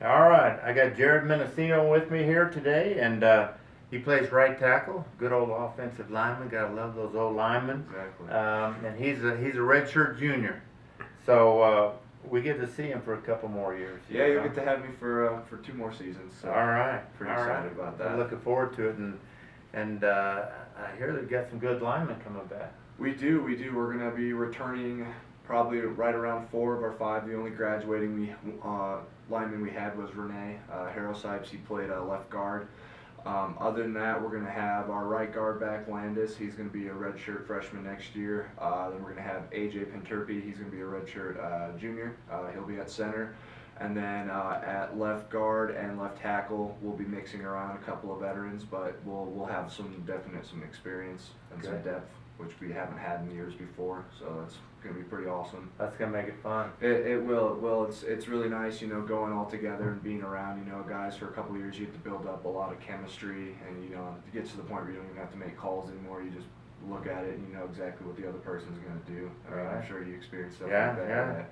All right, I got Jared Mendicino with me here today, and he plays right tackle. Good old offensive lineman. Gotta love those old linemen. Exactly. And he's a redshirt junior, so we get to see him for a couple more years. Yeah, you'll get to have me for 2 more seasons. So All right, pretty all excited right. about We're that. looking forward to it, and I hear they've got some good linemen coming back. We do. We're gonna be returning probably right around 4 of our 5. The only graduating lineman we had was Renee Harrowsipes. He played left guard. Other than that, we're going to have our right guard back, Landis. He's going to be a redshirt freshman next year. Then we're going to have AJ Penterpi. He's going to be a redshirt junior. He'll be at center. And then at left guard and left tackle, we'll be mixing around a couple of veterans, but we'll have some experience and some depth, which we haven't had in years before. So that's going to be pretty awesome. That's gonna make it fun. It will. Well, it's really nice, going all together and being around, guys for a couple of years. You have to build up a lot of chemistry, and it gets to the point where you don't even have to make calls anymore. You just look at it and you know exactly what the other person's going to do. I mean, I'm sure you experienced stuff like that. Yeah.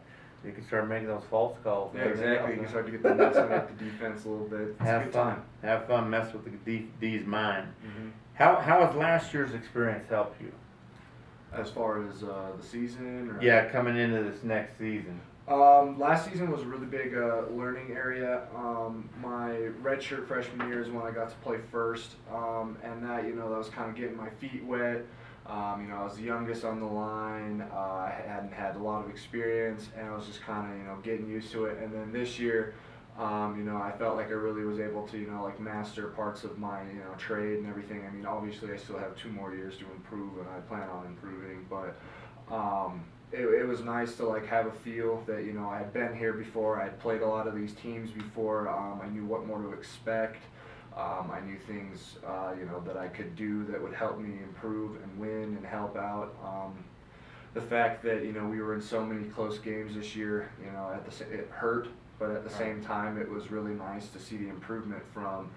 You can start making those false calls. Yeah, exactly. You can start to get the messing with the defense a little bit. It's Have a good fun. time. Have fun. Mess with the D's mind. Mm-hmm. How has last year's experience helped you? As far as the season? Or? Yeah, coming into this next season. Last season was a really big learning area. My redshirt freshman year is when I got to play first, and that that was kind of getting my feet wet. I was the youngest on the line. I hadn't had a lot of experience, and I was just kind of getting used to it. And then this year, I felt like I really was able to like master parts of my trade and everything. I mean, obviously I still have 2 more years to improve, and I plan on improving, but. It was nice to like have a feel that I had been here before. I had played a lot of these teams before. I knew what more to expect. I knew things that I could do that would help me improve and win and help out. The fact that we were in so many close games this year, it hurt, but at the same time it was really nice to see the improvement from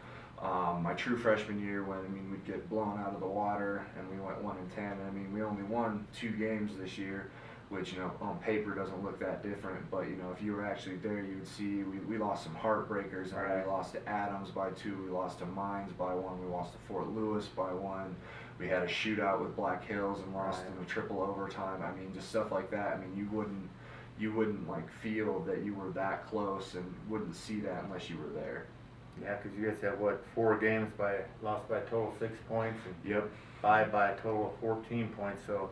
my true freshman year when we'd get blown out of the water and we went 1-10. We only won 2 games this year, which on paper doesn't look that different, but if you were actually there, you would see we lost some heartbreakers. And we lost to Adams by 2, we lost to Mines by 1, we lost to Fort Lewis by 1. We had a shootout with Black Hills and lost in a triple overtime. Just stuff like that. You wouldn't like feel that you were that close and wouldn't see that unless you were there. Yeah, because you guys have 4 games lost by a total of 6 points, and Yep. 5 by a total of 14 points. So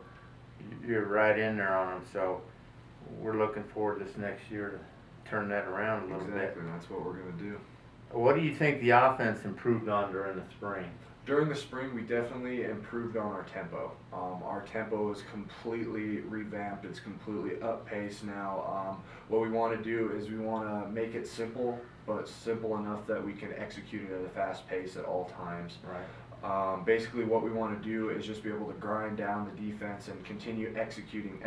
you're right in there on them. So we're looking forward this next year to turn that around a little bit. Exactly, that's what we're going to do. What do you think the offense improved on during the spring? During the spring, we definitely improved on our tempo. Our tempo is completely revamped. It's completely up pace now. What we want to do is we want to make it simple, but simple enough that we can execute it at a fast pace at all times. Right. Basically, what we want to do is just be able to grind down the defense and continue executing.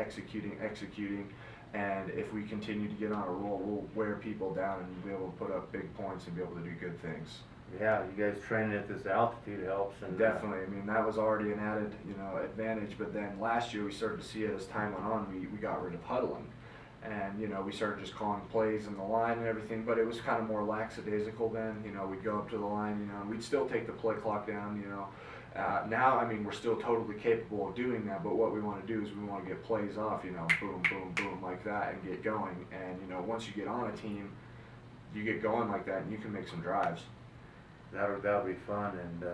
And if we continue to get on a roll, we'll wear people down and be able to put up big points and be able to do good things. Yeah, you guys training at this altitude helps. And definitely. That was already an added, advantage. But then last year we started to see it as time went on. We got rid of huddling, and we started just calling plays in the line and everything. But it was kind of more lackadaisical then. We'd go up to the line, and we'd still take the play clock down. Now, we're still totally capable of doing that. But what we want to do is we want to get plays off, boom, boom, boom, like that, and get going. And once you get on a team, you get going like that, and you can make some drives. That'll be fun, and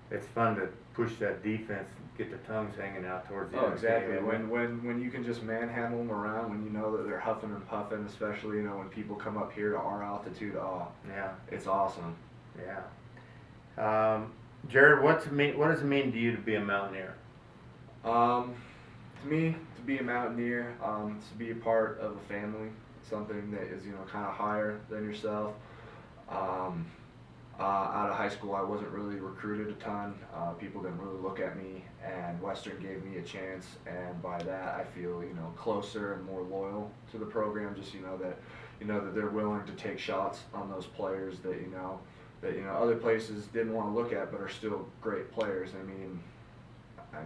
it's fun to push that defense, get the tongues hanging out towards the end. Oh, exactly. When you can just manhandle them around, when you know that they're huffing and puffing, especially when people come up here to our altitude. Oh, yeah, it's awesome. Yeah. Jared, what does it mean to you to be a Mountaineer? To me, to be a Mountaineer, to be a part of a family, something that is kind of higher than yourself. Out of high school, I wasn't really recruited a ton. People didn't really look at me, and Western gave me a chance, and by that I feel closer and more loyal to the program. Just that they're willing to take shots on those players that that other places didn't want to look at, but are still great players. I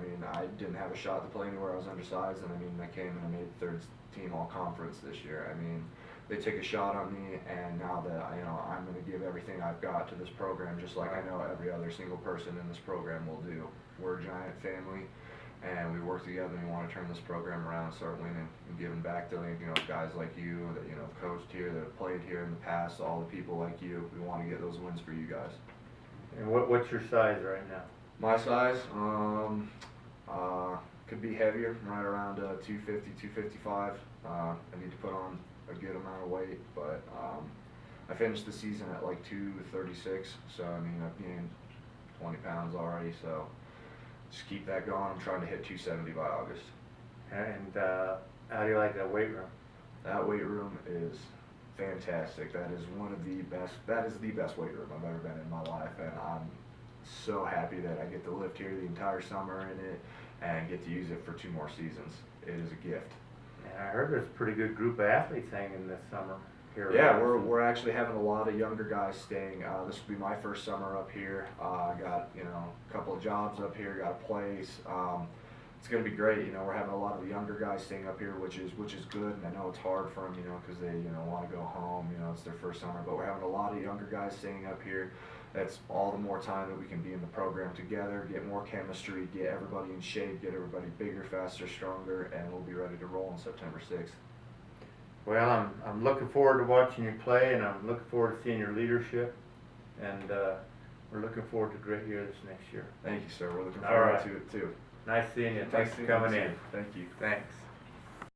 didn't have a shot to play anywhere. I was undersized, and I came and I made third team all conference this year. they take a shot on me, and now that I'm going to give everything I've got to this program, just like I know every other single person in this program will do. We're a giant family, and we work together, and we want to turn this program around, start winning and giving back to guys like you that coached here, that have played here in the past, all the people like you. We want to get those wins for you guys. And what's your size right now? My size, could be heavier, right around 250, 255. I need to put on a good amount of weight, but I finished the season at like 236, so I mean I've gained 20 pounds already, so just keep that going. I'm trying to hit 270 by August. And how do you like that weight room? That weight room is fantastic. That is one of the best. That is the best weight room I've ever been in my life, and I'm so happy that I get to lift here the entire summer in it and get to use it for 2 more seasons. It is a gift. And I heard there's a pretty good group of athletes hanging this summer here. Yeah, we're actually having a lot of younger guys staying. This will be my first summer up here. I got a couple of jobs up here, got a place. It's going to be great. We're having a lot of the younger guys staying up here, which is good. And I know it's hard for them, because they want to go home. It's their first summer, but we're having a lot of younger guys staying up here. That's all the more time that we can be in the program together, get more chemistry, get everybody in shape, get everybody bigger, faster, stronger, and we'll be ready to roll on September 6th. Well, I'm looking forward to watching you play, and I'm looking forward to seeing your leadership, and we're looking forward to a great year this next year. Thank you, sir. We're looking All forward right. to it too. Nice seeing you. Nice Thanks for seeing coming you, in. too. Thank you. Thanks.